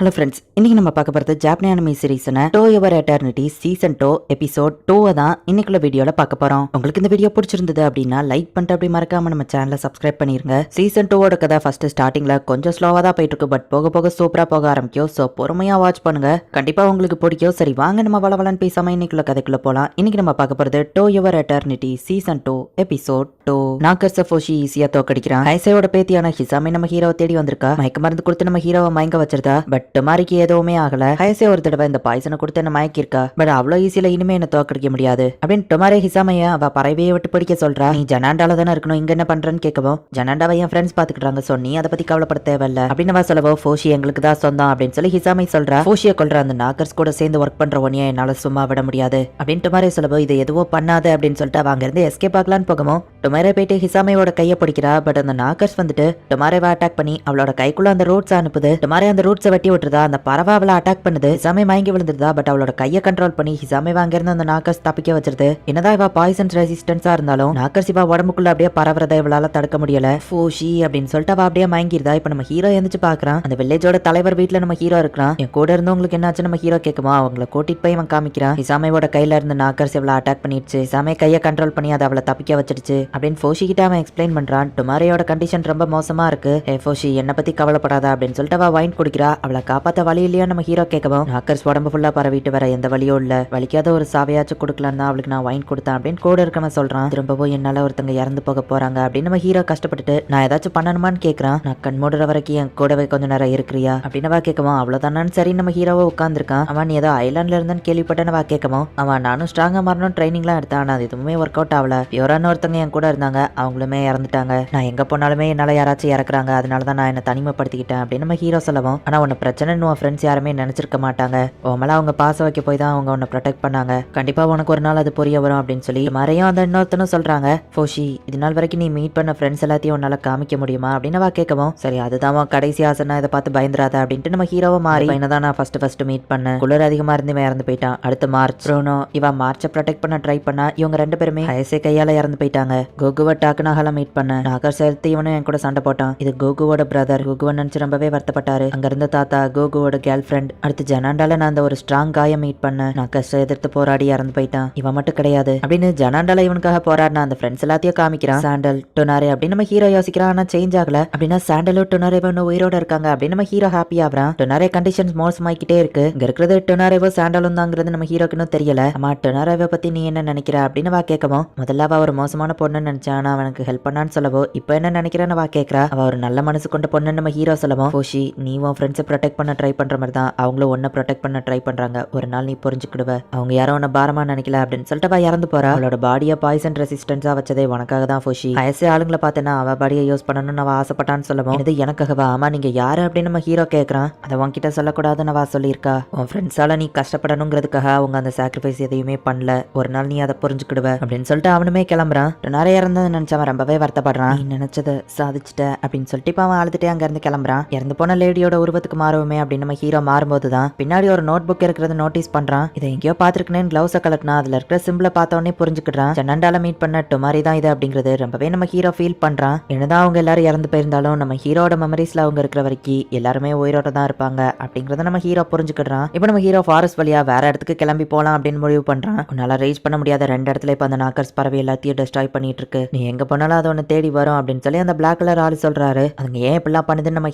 Hello friends, இன்னைக்கு நம்ம பார்க்க போகிறது ஜாப்பனீஸ் அனிமே சீரிஸ்ன To Your Eternity season 2 episode 2 தான் இன்னைக்குள்ள வீடியோல பார்க்க போறோம். உங்களுக்கு இந்த வீடியோ பிடிச்சிருந்தது அப்படின்னா லைக் பண்ணிட்டு அப்படி மறக்காம நம்ம சேனலை சப்ஸ்கிரைப் பண்ணிருங்க. சீசன் 2 கதை ஃபர்ஸ்ட் ஸ்டார்டிங்ல கொஞ்சம் ஸ்லோவா தான் போயிட்டு இருக்கு, பட் போக போக சூப்பரா போக ஆரம்பிக்கும். ஸோ பொறுமையா வாட்ச் பண்ணுங்க, கண்டிப்பா உங்களுக்கு பிடிக்கும். சரி வாங்க நம்ம வளவலன்னு பேசாம இன்னைக்குள்ள கதைக்குள்ள போலாம். இன்னைக்கு நம்ம பார்க்க போறது to Your Eternity season 2 episode 2. நாக்கர்ஸ ஃபோஷி ஈஸியா தோக்கடிக்கிறான். ஹைசையோட பேத்தியான ஹிசாமி நம்ம ஹீரோவை தேடி வந்திருக்கா. மயக்க மருந்து கொடுத்து நம்ம ஹீரோவை மயங்க வச்சிருந்தா, பட் மாரிக்கு எதுவுமே ஆகல. ஹயசே ஒரு தடவை இந்த பாய்சனை கொடுத்து என்ன மயக்கிருக்கா, பட் அவ்வளோ ஈஸியில இனிமே என்ன தோக்கடிக்க முடியாது அப்படின்னு டொமாரே ஹிசாமைய அவ பறவையை விட்டு பிடிக்க சொல்றா. நீ ஜனாண்டால தானே இருக்கணும், இங்க என்ன பண்றேன்னு கேட்கவும், ஜனாண்டாவை என் ஃப்ரெண்ட்ஸ் பாத்துக்கிட்டாங்க, சோ நீ அதை பத்தி கவலைப்பட தேவையில்ல அப்படின்னு அவ சொல்லவோ, ஃபோஷி எங்களுக்கு தான் சொந்தம் அப்படின்னு சொல்லி ஹிசாமை சொல்றா. ஃபோஷியை கொல்ற அந்த நாக்கர்ஸ் கூட சேர்ந்து ஒர்க் பண்ற ஒன்னியா என்னால சும்மா விட முடியாது அப்படின்னு டொமாரே சொல்லவோ, இது எதுவோ பண்ணாது அப்படின்னு சொல்லிட்டு அவங்க இருந்து எஸ்கேப் ஆகலான்னு போகவும், டொமாரே போயிட்டு ஹிசாமையோட கையை பிடிக்கிறா. பட் அந்த நாக்கர்ஸ் வந்துட்டு டொமாரேவை அட்டாக் பண்ணி அவளோட கைக்குள்ள அந்த ரூட்ஸ் அனுப்புது. டொமாரே அந்த ரூட்ஸை வெட்டி விட்டுருதா. அந்த பறவை அவளை அட்டாக் பண்ணுது. ஹிசாமே மயங்கி விழுந்துருதா. பட் அவளோட கையை கண்ட்ரோல் பண்ணி ஹிசாமே அங்கிருந்து அந்த நாக்கர்ஸ் தப்பிக்க வச்சிருது. என்னதான் இவ பாய்சன் ரெசிஸ்டன்ஸா இருந்தாலும் நாக்கர்ஸ் இவ உடம்புக்குள்ள அப்படியே பரவுறதை இவளால தடுக்க முடியல. ஃபோஷி அப்படின்னு சொல்லிட்டு அவ அப்படியே மயங்கிருதா. இப்ப நம்ம ஹீரோ எந்திரிச்சு பாக்குறான். அந்த வில்லேஜோட தலைவர் வீட்டுல நம்ம ஹீரோ இருக்கிறான். என் கூட இருந்தவங்களுக்கு என்னாச்சு நம்ம ஹீரோ கேட்குமா, அவங்கள கூட்டிட்டு போய் அவன் காமிக்கிறான். ஹிசாமையோட கையில இருந்து நாக்கர்ஸ் இவளை அட்டாக் பண்ணிடுச்சு. ஹிசாமே கையை கண்ட்ரோல் பண்ணி அதை அவளை தப்பிக்க வச்சிடுச்சு அப்படின்னு ஃபோஷி கிட்ட அவன் எக்ஸ்பிளைன் பண்றான். டுமாரியோட கண்டிஷன் ரொம்ப மோசமா இருக்கு. ஏ ஃபோஷி என்ன பத்தி கவலைப்படாத அப்படின்னு சொல்லிட்டு அவ வைன் குடிக்கிறா. அவளை காப்பாத்த வழி இல்லையா நம்ம ஹீரோ கேட்கவும், நாக்கர்ஸ் உடம்பு ஃபுல்லா பரவிட்டு வர எந்த வழியும் இல்ல, வலிக்காத ஒரு சாவையாச்சும் கொடுக்கலாம் தான் அவளுக்கு நான் வைன் கொடுத்தேன் அப்படின்னு கூட இருக்கவன் சொல்றான். திரும்பவும் என்னால ஒருத்தங்க இறந்து போக போறாங்க அப்படின்னு நம்ம ஹீரோ கஷ்டப்பட்டுட்டு நான் ஏதாச்சும் பண்ணணுமான்னு கேட்கறான். நான் கண் மூடுற வரைக்கும் என் கூடவே கொஞ்ச நேரம் இருக்கிறியா அப்படின்னு அவ கேட்கவும், அவ்வளவுதானு சரி நம்ம ஹீரோவை உட்காந்துருக்கான். அவன் ஏதோ ஐலாண்ட்ல இருந்தான்னு கேள்விப்பட்டேன்னு அவ கேட்கவும், அவன் நானும் ஸ்ட்ராங்கா மாறணும் ட்ரைனிங்லாம் எடுத்தான், ஆனா அது எதுவுமே ஒர்க் அவுட் ஆகல. பியூரான ஒருத்தங்க என் கூட இருந்தாங்க, அவங்களுமே இறந்துட்டாங்க. நான் எங்க போனாலுமே என்னால யாராச்சும் இறக்குறாங்க, அதனாலதான் நான் என்ன தனிமைப்படுத்திக்கிட்டேன் அப்படின்னு நம்ம ஹீரோ சொல்லவும், ஆனா உன்ன பிரச்சனைன்னு உன் ஃப்ரெண்ட்ஸ் யாருமே நினைச்சிருக்க மாட்டாங்க, உமல அவங்க பாச வைக்க போய் தான் அவங்க உன்னை ப்ரொடெக்ட் பண்ணாங்க, கண்டிப்பா உனக்கு ஒரு நாள் அது புரிய வரும் அப்படின்னு சொல்லி மறையும் அந்த இன்னொருத்தனும் சொல்றாங்க. ஃபோஷி இது நாள் வரைக்கும் நீ மீட் பண்ண ஃப்ரெண்ட்ஸ் எல்லாத்தையும் உன்னால காமிக்க முடியுமா அப்படின்னு அவ கேட்கவும், சரி அதுதான் கடைசி ஆசைனா இதை பார்த்து பயந்துராத அப்படின்ட்டு நம்ம ஹீரோவை மாறி என்னதான் நான் ஃபர்ஸ்ட் மீட் பண்ணேன், குளிர் அதிகமா இருந்து இவன் இறந்து போயிட்டான். அடுத்து மார்ச் ப்ரூனோ, இவன் மார்ச்சை ப்ரொடெக்ட் பண்ண ட்ரை பண்ணா, இவங்க ரெண்டு பேருமே ஹயசே கையால இறந்து போயிட்டாங்க. கோகுவை டாக்குனால மீட் பண்ண நாகர் சேர்த்து இவனும் என் கூட சண்டை போட்டான். இது கோகுவோட பிரதர். கோகுவை நினைச்சு ரொம்பவே வருத்தப்பட்டாரு. அங்க இருந்த தாத்தா கோகுவோட கேர்ள் ஃப்ரெண்ட். அடுத்து ஜனாண்டால நான் அந்த ஒரு ஸ்ட்ராங் காயை மீட் பண்ணேன். நான் கஷ்டம் எதிர்த்து போராடி இறந்து போயிட்டான். இவன் மட்டும் கிடையாது அப்படின்னு ஜனாண்டால இவனுக்காக போராடின அந்த ஃப்ரெண்ட்ஸ் எல்லாத்தையும் காமிக்கிறான். சாண்டல் டொனாரே அப்படின்னு நம்ம ஹீரோ யோசிக்கிறான், ஆனா சேஞ்ச் ஆகல. அப்படின்னா சாண்டலும் டொனாரேவும் உயிரோட இருக்காங்க அப்படின்னு நம்ம ஹீரோ ஹாப்பி ஆகுறான். டொனாரே கண்டிஷன்ஸ் மோசமாக்கிட்டே இருக்கு. இங்க இருக்கிறது டொனாரேவோ சாண்டலும் தாங்கிறது நம்ம ஹீரோக்கு இன்னும் தெரியல. அம்மா டொனாரேவை பத்தி நீ என்ன நினைக்கிற அப்படின்னு வா கேட்கவும், முதல்ல அவ ஒரு மோசமான பொண்ணுன்னு நினைச்சா, ஆனா அவனுக்கு ஹெல்ப் பண்ணான்னு சொல்லவோ, இப்ப என்ன நினைக்கிறேன்னு வா கேட்கறா. அவ ஒரு நல்ல மனசு கொண்ட பொண்ணு நம்ம ஹீரோ சொல்லவும், ஃபோஷி நீ உன் ஃப்ரெண்ட்ஸை ப்ரொடெக்ட் பண்ண ட்ரை பண்ற மாதிரி தான் அவங்களும் ஒன்ன ப்ரொடெக்ட் பண்ண ட்ரை பண்றாங்க, ஒரு நாள் நீ புரிஞ்சுக்கிடுவ, அவங்க யாரும் உன்ன பாரமா நினைக்கல அப்படின்னு சொல்லிட்டு அவ இறந்து போறா. அவளோட பாடியை பாய்சன் ரெசிஸ்டன்ஸா வச்சதே உனக்காக தான் ஃபோஷி. வயசு ஆளுங்களை பார்த்தேன்னா அவ பாடியை யூஸ் பண்ணணும்னு அவ ஆசைப்பட்டான்னு சொல்லவும், இது எனக்காகவா? ஆமா நீங்க யாரு அப்படின்னு நம்ம ஹீரோ கேட்கறான். அதை உன்கிட்ட சொல்லக்கூடாதுன்னு அவ சொல்லியிருக்கா. உன் ஃப்ரெண்ட்ஸால நீ கஷ்டப்படணுங்கிறதுக்காக அவங்க அந்த சாக்ரிஃபைஸ் எதையுமே பண்ணல, ஒரு நாள் நீ அதை புரிஞ்சுக்கிடுவ அப்படின்னு சொல்லிட்டு அவனுமே கிளம்புறான். நிறைய இருந்தது நினைச்சவன் ரொம்பவே வருத்தப்படுறான். நீ நினைச்சதை சாதிச்சுட்ட அப்படின்னு சொல்லிட்டு இப்ப அவன் அழுதுட்டே அங்க இருந்து கிளம்புறான். இறந்து போன லேடியோட உருவத்துக்கு மாறுவோமே அப்படின்னு நம்ம ஹீரோ மாறும்போதுதான் பின்னாடி ஒரு நோட் புக் இருக்கிறது நோட்டீஸ் பண்றான். இதை எங்கேயோ பாத்துருக்கேன்னு கிளவுஸை கலட்டினா அதுல இருக்கிற சிம்பிளை பார்த்தோன்னே புரிஞ்சுக்கிட்டான். ஜனாண்டால மீட் பண்ண டுமாரி தான் இது அப்படிங்கிறது ரொம்பவே நம்ம ஹீரோ ஃபீல் பண்றான். என்னதான் அவங்க எல்லாரும் இறந்து போயிருந்தாலும் நம்ம ஹீரோட மெமரிஸ்ல அவங்க இருக்கிற வரைக்கும் எல்லாருமே உயிரோட தான் இருப்பாங்க அப்படிங்கறத நம்ம ஹீரோ புரிஞ்சுக்கிட்டான். இப்போ நம்ம ஹீரோ ஃபாரஸ்ட் வழியா வேற இடத்துக்கு கிளம்பி போலாம் அப்படின்னு முடிவு பண்றான். உன்னால ரீச் பண்ண முடியாத ரெண்டு இடத்துல இப்ப அந்த நாக்கர்ஸ் பறவை எல்லாத்தையும் டெஸ்ட்ராய் பண்ணிட்டு இருக்கு, நீ எங்க போனாலும் அது ஒன்னு தேடி வரும் அப்படின்னு சொல்லி அந்த பிளாக் கலர் ஆளு சொல்றாரு. அதுங்க ஏன் இப்படிலாம் பண்ணுதுன்னு நம்ம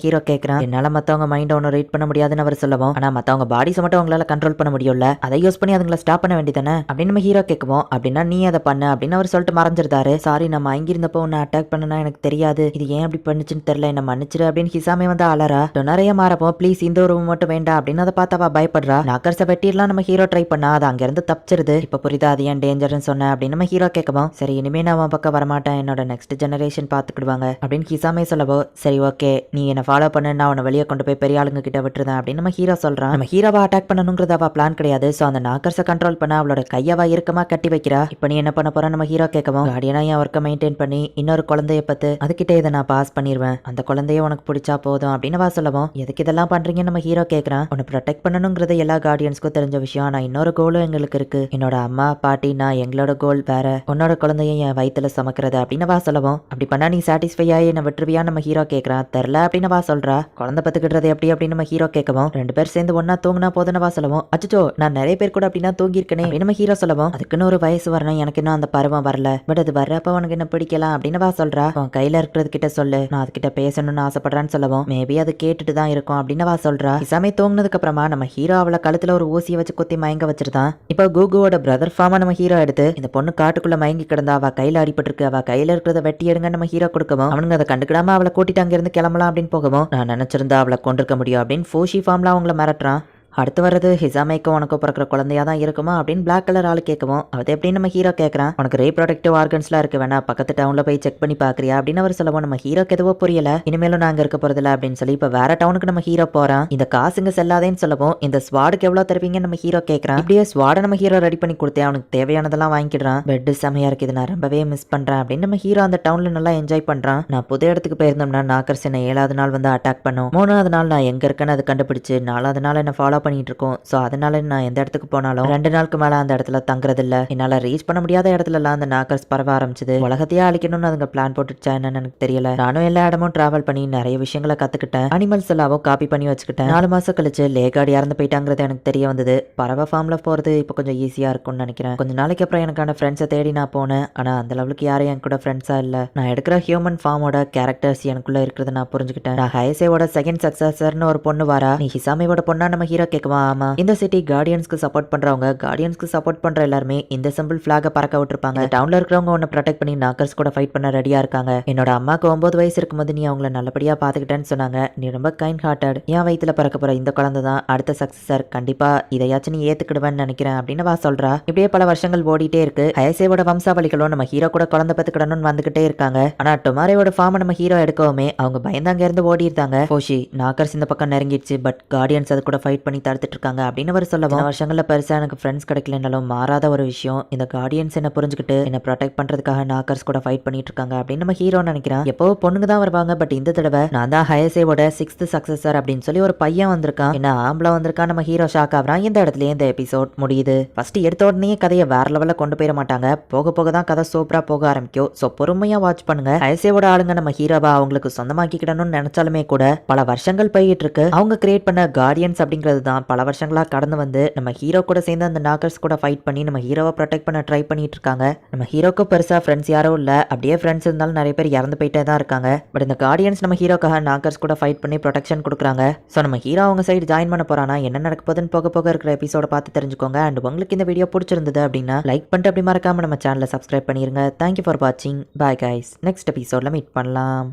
ஹீரோ கேட்கறான். என்னால மத்தவங்க மைண்ட் ஒன்னு ரீட் பண்ண முடியாதுன்னு அவர் சொல்லவும், ஆனா மத்தவங்க பாடிஸ் மட்டும் அவங்களால கண்ட்ரோல் பண்ண முடியும்ல, அதை யூஸ் பண்ணி அதுங்களை ஸ்டாப் பண்ண வேண்டியதானே அப்படின்னு நம்ம ஹீரோ கேட்கவும், அப்படின்னா நீ அதை பண்ணு அப்படின்னு அவர் சொல்லிட்டு மறைஞ்சிருந்தாரு. சாரி நம்ம அங்கிருந்தப்போ உன்னை அட்டாக் பண்ணனா எனக்கு தெரியாது, இது ஏன் அப்படி பண்ணுச்சுன்னு தெரியல, என்ன மன்னிச்சிரு அப்படின்னு ஹிசாமே வந்து அலறா. நிறைய மாறப்போ ப்ளீஸ் இந்த ஒரு மட்டும் வேண்டாம் அப்படின்னு அதை பார்த்தா பயப்படுறா. நாக்கர்ஸை வெட்டிடலாம் நம்ம ஹீரோ ட்ரை பண்ணா, அது அங்க இருந்து தப்பிச்சிருது. இப்ப புரியுதா அது ஏன் டேஞ்சர்னு சொன்ன அப்படின்னு நம்ம ஹீரோ கேட்கவும், சரி இனிமே நான் அவன் பக்கம் வரமாட்டேன், என்னோட நெக்ஸ்ட் ஜெனரேஷன் பாத்துக்கிடுவாங்க அப்படின்னு ஹிசாமே சொல்லவோ, சரி ஓகே நீ என்ன ஃபாலோ பண்ணு, நான் உன்னை வெளியே கொண்டு போய் பெரிய ஆளுங்க கிட்ட விட்டுருந்தேன் அப்படின்னு நம்ம ஹீரோ சொல்றான். நம்ம ஹீரோவை அட்டாக் பண்ணணுங்கிறது அவ பிளான் கிடையாது. சோ அந்த நாக்கர்ஸை கண்ட்ரோல் பண்ண அவளோட கையவா இருக்கமா கட்டி வைக்கிறா. இப்ப நீ என்ன பண்ண போற நம்ம ஹீரோ கேட்கவும், கார்டியனா என் ஒர்க்கை மெயின்டைன் பண்ணி இன்னொரு குழந்தைய பத்து அதுகிட்ட இதை நான் பாஸ் பண்ணிடுவேன், அந்த குழந்தைய உனக்கு பிடிச்சா போதும் அப்படின்னு வா சொல்லவும், எதுக்கு இதெல்லாம் பண்றீங்கன்னு நம்ம ஹீரோ கேட்கறான். உன்னை ப்ரொடெக்ட் பண்ணணுங்கிறது எல்லா கார்டியன்ஸ்க்கும் தெரிஞ்ச விஷயம், ஆனா இன்னொரு கோலும் எங்களுக்கு இருக்கு, என்னோட அம்மா பாட்டி நான் எங்களோட கோல் வேற, உன்னோட குழந்தைய என் வயித்துல சமக்கிறது அப்படின்னு வா சொல்லவும், அப்படி பண்ணா நீ சாட்டிஸ்ஃபை ஆகி என்ன விட்டுருவியா நம்ம ஹீரோ கேட்கறான். தெரில அப்படின்னு வா சொல்றா. குழந்தை பத்துக்கிடுறது எப்படி அப்படின்னு நம்ம ஹீரோ கேட்கவும் 2 பேர் சேர்ந்து ஒன்னா தூங்கினா போதுனவா சொல்லவும் அச்சோ நான் நிறைய பேர் கூட அப்படின்னா தூங்கியிருக்கனே நம்ம ஹீரோ சொல்லவும் அதுக்குன்னு ஒரு வயசு வரணும் எனக்கு இன்னும் அந்த பருவம் வரல பட் அது வர்றப்ப உனக்கு என்ன பிடிக்கலாம் அப்படின்னவா சொல்றா உன் கையில இருக்கிறது கிட்ட சொல்லு நான் அதுகிட்ட பேசணும்னு ஆசைப்படுறான்னு சொல்லவும் மேபி அது கேட்டுட்டு தான் இருக்கும் அப்படின்னவா சொல்றா இசாமே தூங்கினதுக்கு அப்புறமா நம்ம ஹீரோ அவளை கழுத்துல ஒரு ஊசியை வச்சு குத்தி மயங்க வச்சிருந்தான் இப்போ கூகுவோட பிரதர் ஃபார்மா நம்ம ஹீரோ எடுத்து இந்த பொண்ணு காட்டுக்குள்ள மயங்கி கிடந்தா அவ கையில அடிபட்டு இருக்கு அவ கையில இருக்கிறத வெட்டி எடுங்க நம்ம ஹீரோ கொடுக்கவும் அவனுங்க அதை கண்டுக்கிடாம அவளை கூட்டிட்டு அங்க இருந்து கிளம்பலாம் அப்படின்னு போகவும் நான் நினைச்சிருந்தா அவளை கொண்டிருக்க முடியும் அப்படின்னு ஃபோஷி ஃபார்ம்ல அவங்கள மிரட்டுறான் அடுத்து வர்றது ஹிசாமைக்கும் உனக்கு பிறக்கிற குழந்தையா தான் இருக்குமா அப்படின்னு பிளாக் கலர் ஆளு கேட்கவும் அது எப்படி நம்ம ஹீரோ கேட்கறான் உனக்கு ரீப்ரொடக்டிவ் ஆர்கன்ஸ்லாம் இருக்கு வேணா பக்கத்து டவுன்ல போய் செக் பண்ணி பாக்குறியா அப்படின்னு அவர் சொல்லவும் நம்ம ஹீரோக்கு எதுவோ புரியல இனிமேலும் நாங்க இருக்க போறதில்ல அப்படின்னு சொல்லி இப்ப வேற டவுனுக்கு நம்ம ஹீரோ போறான் இந்த காசுங்க செல்லாதேன்னு சொல்லவும் இந்த ஸ்வாடுக்கு எவ்வளவு தருவீங்க நம்ம ஹீரோ கேட்கறான் இப்படியே ஸ்வாட நம்ம ஹீரோ ரெடி பண்ணி கொடுத்தேன் அவனுக்கு தேவையானதெல்லாம் வாங்கிடுறான் பெட் செமையா இருக்கு இது நான் ரொம்பவே மிஸ் பண்றேன் அப்படின்னு நம்ம ஹீரோ அந்த டவுன்ல நல்லா என்ஜாய் பண்றான் நான் புது இடத்துக்கு போயிருந்தோம்னா நாக்கர்ஸ் என்ன 7வது நாள் வந்து அட்டாக் பண்ணும் 3வது நாள் நான் எங்க இருக்கேன்னு அது கண்டுபிடிச்சு 4வது நாள் என்ன ஃபாலோ பண்ணிட்டு இருக்கோம் சோ அதனால நான் எந்த இடத்துக்கு போனாலும் 2 நாளுக்கு மேல அந்த இடத்துல தங்குறது இல்ல என்னால ரீச் பண்ண முடியாத இடத்துல எல்லாம் அந்த நாக்கர்ஸ் பரவ ஆரம்பிச்சது உலகத்தையே அழிக்கணும்னு அதுங்க பிளான் போட்டுச்சா என்னன்னு எனக்கு தெரியல நானும் எல்லா இடமும் டிராவல் பண்ணி நிறைய விஷயங்களை கத்துக்கிட்டேன் அனிமல்ஸ் எல்லாவும் காப்பி பண்ணி வச்சுக்கிட்டேன் 4 மாசம் கழிச்சு லேகார்டு இறந்து போயிட்டாங்கிறது எனக்கு தெரிய வந்தது பறவை ஃபார்ம்ல போறது இப்போ கொஞ்சம் ஈஸியா இருக்கும்னு நினைக்கிறேன் கொஞ்ச நாளைக்கு அப்புறம் எனக்கான ஃப்ரெண்ட்ஸை தேடி நான் போனேன் ஆனா அந்த லெவலுக்கு யாரும் என் கூட ஃப்ரெண்ட்ஸா இல்ல நான் எடுக்கிற ஹியூமன் ஃபார்மோட கேரக்டர்ஸ் எனக்குள்ள இருக்கிறத நான் புரிஞ்சுக்கிட்டேன் நான் ஹயசேவோட செகண்ட் சக்சஸர்னு ஒரு பொண்ணு வரா நீ ஹிசாமியோட பொண்ணா நம்ம ஹீரோ கேட்கவா ஆமா இந்த சிட்டி கார்டியன்ஸ்க்கு சப்போர்ட் பண்றவங்க கார்டியன்ஸ்க்கு சப்போர்ட் பண்ற எல்லாருமே இந்த சிம்பிள் பிளாக பறக்க விட்டுருப்பாங்க டவுன்ல இருக்கிறவங்க உன்னை ப்ரொடெக்ட் பண்ணி நாக்கர்ஸ் கூட ஃபைட் பண்ண ரெடியா இருக்காங்க என்னோட அம்மாக்கு 9 வயசு இருக்கும்போது நீ அவங்கள நல்லபடியா பாத்துக்கிட்டேன்னு சொன்னாங்க நீ ரொம்ப கைண்ட் ஹார்ட்டட் என் வயித்துல பிறக்க போற இந்த குழந்தை தான் அடுத்த சக்சஸர் கண்டிப்பா இதையாச்சும் நீ ஏத்துக்கிடுவேன்னு நினைக்கிறேன் அப்படின்னு வா சொல்றா இப்படியே பல வருஷங்கள் ஓடிட்டே இருக்கு ஹயசேவோட வம்சாவளிகளும் நம்ம ஹீரோ கூட குழந்தை பெத்துக்கிடணும்னு வந்துகிட்டே இருக்காங்க ஆனா டொமாரோட ஃபார்ம் நம்ம ஹீரோ எடுக்கவுமே அவங்க பயந்தாங்க இருந்து ஓடி இருந்தாங்க போஷி நாக்கர்ஸ் இந்த பக்கம் நெருங்கிடுச்சு பட் கார்டியன்ஸ் அது கூட ஃபைட் பண்ணி தடுத்துட்டு இருக்காங்க அப்படின்னு அவர் சொல்லவும் வருஷங்கள்ல பெருசா எனக்கு ஃப்ரெண்ட்ஸ் கிடைக்கலனாலும் மாறாத ஒரு விஷயம் இந்த கார்டியன்ஸ் என்ன புரிஞ்சுக்கிட்டு என்ன ப்ரொடெக்ட் பண்றதுக்காக நாக்கர்ஸ் கூட ஃபைட் பண்ணிட்டு இருக்காங்க அப்படின்னு நம்ம ஹீரோ நினைக்கிறேன் எப்போ பொண்ணுங்க தான் வருவாங்க பட் இந்த தடவை நான் தான் ஹயசேவோட 6th சக்சஸர் அப்படின்னு சொல்லி ஒரு பையன் வந்திருக்கான் என்ன ஆம்பளை வந்திருக்கான் நம்ம ஹீரோ ஷாக் ஆகுறான் இந்த இடத்துல இந்த எபிசோட் முடியுது ஃபர்ஸ்ட் எடுத்த உடனே கதையை வேற லெவல்ல கொண்டு போயிட மாட்டாங்க போக போக தான் கதை சூப்பரா போக ஆரம்பிக்கும் சோ பொறுமையா வாட்ச் பண்ணுங்க ஹயசேவோட ஆளுங்க நம்ம ஹீரோவா அவங்களுக்கு சொந்தமாக்கிக்கிடணும்னு நினைச்சாலுமே கூட பல வருஷங்கள் போயிட்டு இருக்கு அவங்க கிரியேட் பண்ண கார்டியன்ஸ் அப்படிங்கிறது தான் பல வருஷங்களா கடந்து வந்து நம்ம ஹீரோ கூட சேர்ந்து அந்த நாக்கர்ஸ் கூட ஃபைட் பண்ணி நம்ம ஹீரோவை ப்ரொடெக்ட் பண்ண ட்ரை பண்ணிட்டு இருக்காங்க நம்ம ஹீரோக்கு பெருசா ஃப்ரெண்ட்ஸ் யாரும் இல்ல அப்படியே ஃப்ரெண்ட்ஸ் இருந்தாலும் நிறைய பேர் இறந்து போயிட்டே தான் இருக்காங்க பட் இந்த கார்டியன்ஸ் நம்ம ஹீரோக்காக நாக்கர்ஸ் கூட ஃபைட் பண்ணி ப்ரொடெக்ஷன் கொடுக்குறாங்க ஸோ நம்ம ஹீரோ அவங்க சைடு ஜாயின் பண்ண போறானா என்ன நடக்க போகுதுன்னு போக போக இருக்கிற எபிசோட பார்த்து தெரிஞ்சுக்கோங்க அண்ட் உங்களுக்கு இந்த வீடியோ பிடிச்சிருந்தது அப்படின்னா லைக் பண்ணிட்டு அப்படி மறக்காம நம்ம சேனலை சப்ஸ்கிரைப் பண்ணிருங்க தேங்க்யூ ஃபார் வாட்சிங் பாய் கைஸ் நெக்ஸ்ட் எபிசோட்ல மீட் பண்ணலாம்